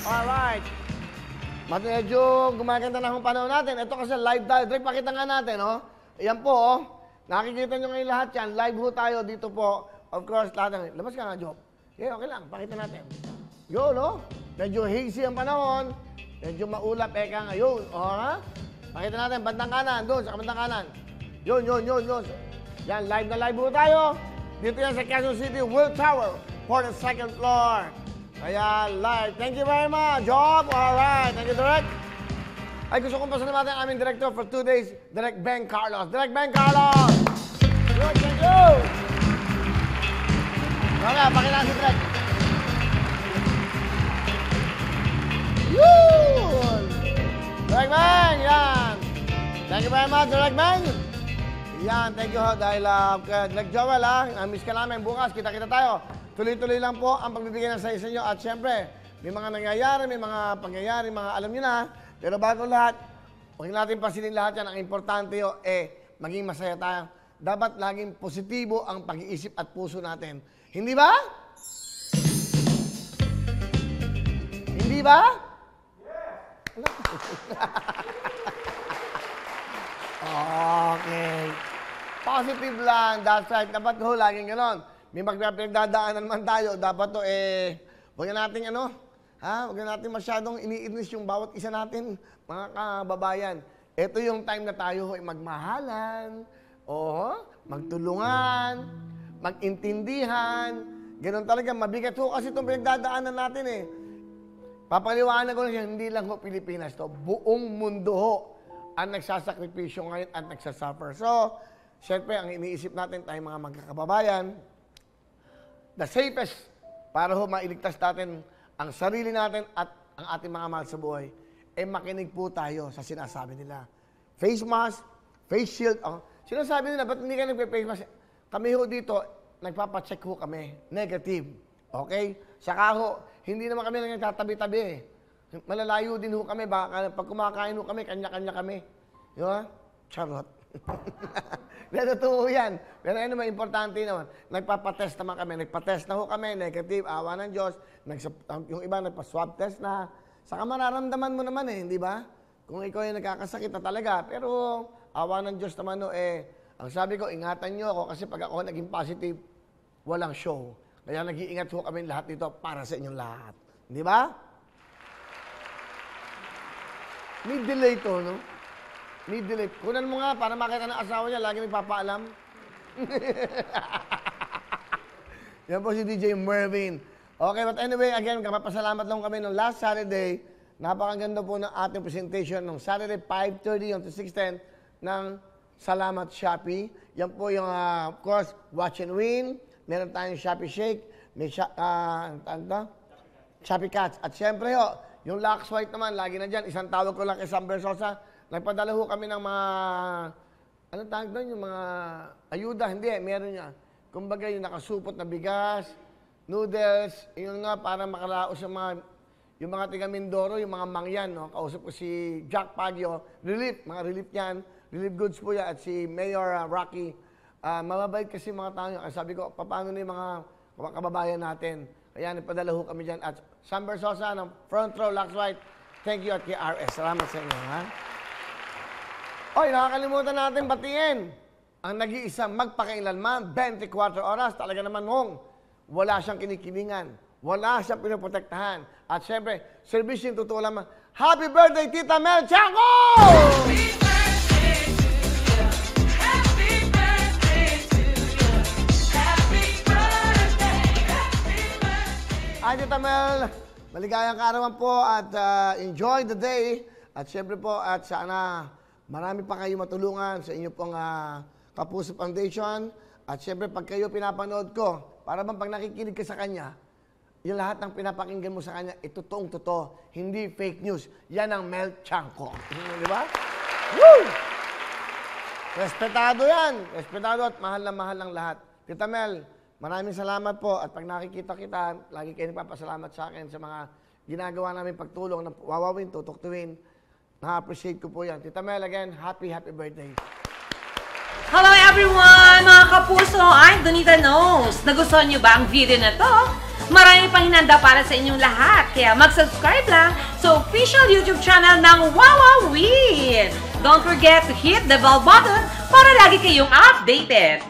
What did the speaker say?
Alright. Medyo gumaganda na ang panahon natin. Ito kasi live tayo. Direk, pakita nga natin, oh. Ayan po, oh. Nakikita nyo ngayon lahat yan. Live ho tayo dito po. Of course, lahat ng... Labas ka nga, Job. Okay lang. Pakita natin. Yun, no? Medyo hazy ang panahon. Medyo maulap, eka nga. Yun, oh, ha? Pakita natin, bandang kanan. Doon, sa bandang kanan. Yun. Yan, live na live ho tayo. Dito yan sa Quezon City World Tower for the second floor. Kaya live. Thank you very much, Job. Alright. Thank you, Direk. Ay, gusto kong pasalamatan ang aming director for 2 days, Direk Ben Carlos. Direk Ben Carlos! Good, thank you! Mamaya, pakilala si Direk. Yun! Direk Ben! Yan! Thank you very much, Direk Ben! Yan, thank you ho. Dahil Direk Joel, na-miss ka namin. Bukas, kita-kita tayo. Tuloy-tuloy lang po ang pagbibigay ng sa inyo. At syempre, may mga nangyayari, may mga pangyayari, mga alam nyo na. Pero bago lahat, huwag natin pasilin lahat yan. Ang importante yun, maging masaya tayo. Dapat laging positibo ang pag-iisip at puso natin. Hindi ba? Hindi ba? Yes! Okay. Positive lang. That's right. Dapat ho, laging ganon. May magpapagdadaanan man tayo. Dapat to, huwag na natin, huwag na natin masyadong iniinis yung bawat isa natin, mga kababayan. Ito yung time na tayo ay magmahalan, magtulungan, magintindihan. Ganon talaga. Mabigat ho kasi itong pinagdadaanan natin Papaliwanag ko lang hindi lang ho Pilipinas to. Buong mundo ho ang nagsasakripisyo ngayon at nagsasuffer. So, syempre, ang iniisip natin tayo mga magkakababayan, the safest para ho mailigtas natin ang sarili natin at ang ating mga mahal sa buhay, makinig po tayo sa sinasabi nila. Face mask, face shield. Sinasabi nila, ba't hindi ka nagpe-face mask? Kami ho dito, nagpapacheck ho kami. Negative. Okay? Saka ho, hindi naman kami nagtatabi-tabi Malalayo din ho kami. Baka pag kumakain ho kami, kanya-kanya kami. Di ba? Charot. Totoo yan. Pero ano naman, importante naman, nagpapatest naman kami. Nagpatest na ho kami, negative, awa ng Diyos. Yung iba nagpa-swab test na. Saka mararamdaman mo naman hindi ba? Kung ikaw ay nagkakasakit na talaga. Pero awa ng Diyos naman ang sabi ko, ingatan nyo ako kasi pag ako naging positive, walang show. Kaya nag-iingat ho kami lahat dito para sa inyong lahat. Di ba? May delay to, no? May delay. Kunan mo nga para makita ng asawa niya, lagi nagpapaalam. Yan po si DJ Mervin. Okay, but anyway, again, kapapasalamat lang kami nung last Saturday. Napakaganda po ng ating presentation nung Saturday 5:30 to 6:10 ng Salamat Shopee. Yan po yung, of course, Watch and Win. Meron tayong Shopee Shake. May Shopee Cats. At syempre, yung Lux White naman, lagi na dyan. Isang tawag ko lang kay Sam Bersosa. Nagpadala ho kami ng mga, anong tawag doon? Yung mga ayuda. Hindi, meron niya. Kumbaga, yung nakasupot na bigas, noodles, yun nga, para makaraos yung mga tiga Mindoro, yung mga mangyan, no? Kausap ko si Jack Pagio, relief, mga relief yan. Relief goods po yan. At si Mayor Rocky. Mababait kasi mga tao nyo. Sabi ko, paano na yung mga kababayan natin? Kaya nagpadala ho kami dyan. At Sam Bersosa ng Front Row, Lux White, thank you at kay RS. Salamat sa inyo, ha? Oy, nakakalimutan natin batiin. Ang nag-iisang magpakailanman, 24 oras, talaga naman wala siyang kinikilingan. Wala siyang pinoprotektahan. At syempre, service yung totoo lamang. Happy birthday, Tita Mel Chanco! Happy birthday to you. Happy birthday to you. Happy birthday, happy birthday. Ay, Tita Mel, maligayang kaarawan po at enjoy the day. At syempre po, at sana marami pa kayo matulungan sa inyo pong Kapuso Foundation. At syempre, pag kayo pinapanood ko, para bang pag nakikinig ka sa kanya, yung lahat ng pinapakinggan mo sa kanya, totoong-totoo. Hindi fake news. Yan ang Mel Chanco. Di ba? Woo! Respetado yan. Respetado at mahal na mahal ang lahat. Tita Mel, maraming salamat po. At pag nakikita kita, lagi kayo nagpapasalamat sa akin sa mga ginagawa namin pagtulong na wawawin, tutuktuin. Na-appreciate ko po yan. Tita Mel, again, happy birthday. Hello everyone! Mga kapuso, I'm Donita Knows. Nagustuhan niyo ba ang video na to? Marami pang hinanda para sa inyong lahat. Kaya mag-subscribe lang sa official YouTube channel ng Wawa Win. Don't forget to hit the bell button para lagi kayong updated.